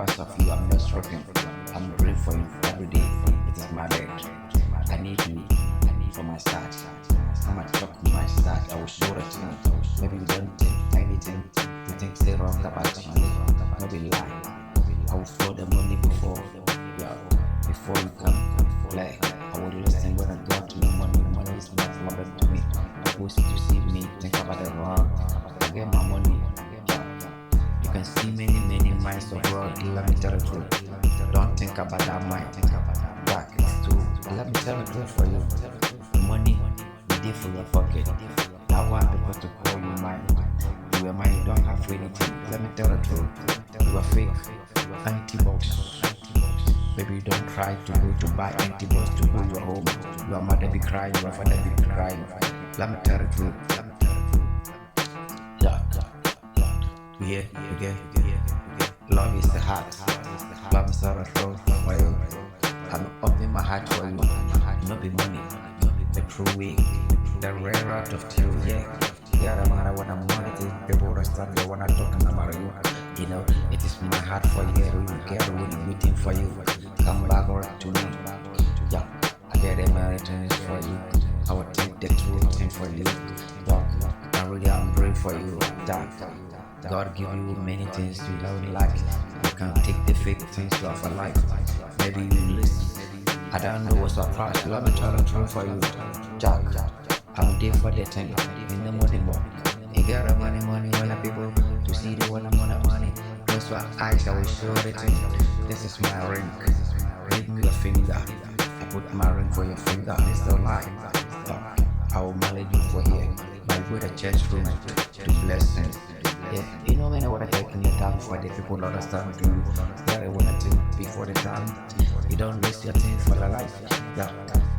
because of you, I'm not struggling. I'm praying for you every day. It is my bed. I need you for my start. I'm a talk my start. I will show the thing. Maybe you don't think anything. You think say wrong about me. No be lie. I will flow the money before, yeah, before you come. Like I will listen when I got to my money. Money is not matter to me. Supposed to see me, think about the wrong. I get my money. Yeah. You can see many minds of God. Let me tell the truth. Don't think about that mind. Think about that back. It's true. Let me tell the truth for you. Money, you did for your pocket. I want people to call you mine. You are mine. You don't have anything. Let me tell the truth. You are fake. Anti-box. Baby, you don't try to go to buy anti-box to go your home. Your mother be crying. Your father be crying. Let me tell the truth. Yeah. Love is the heart. Love is all the truth for you. I'm opening my heart for you. Not be money. The true way. The rare out of you. Yeah, no matter what I'm wanting, people understand they wanna talk about you. You know, it is my heart for you. You get really waiting for you. Come back or to me. Yeah, I get Americans for you. I will take the true thing for you. Yeah, I'm praying for you. God give you many things you don't like. You can take the fake things you have a life. Maybe you listen. I don't know what's up price. Let me tell the truth for you. Jack, I'm there for the thing. In the morning, you got the money, when the people to see the one I'm on money. Close my eyes, I will show the thing. This is my ring. Give me a finger. I put my ring for your finger. It's the line. I will marry you for here. My good at church room to blessings. Yeah, you know when I wanna take in the time for the people understand to you. Yeah, I wanna think before the time. You don't waste your time for the life. Yeah,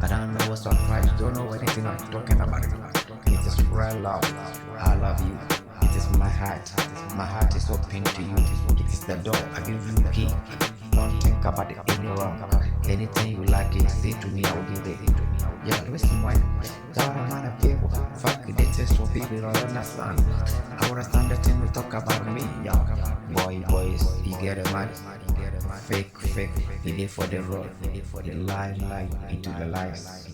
I don't know what's surprise. Don't know anything I'm talking about. It is real love. I love you. It is my heart. My heart is open to you. It is the door. I give you key. Don't think about it any wrong. Anything you like it, say to me, I will give it. Yeah, listen, why? That amount of people, fuck the test for people don't understand. I understand the thing we talk about me, yeah. Boys, you get a man. Fake, you did for the road, you did for the lie into the lies.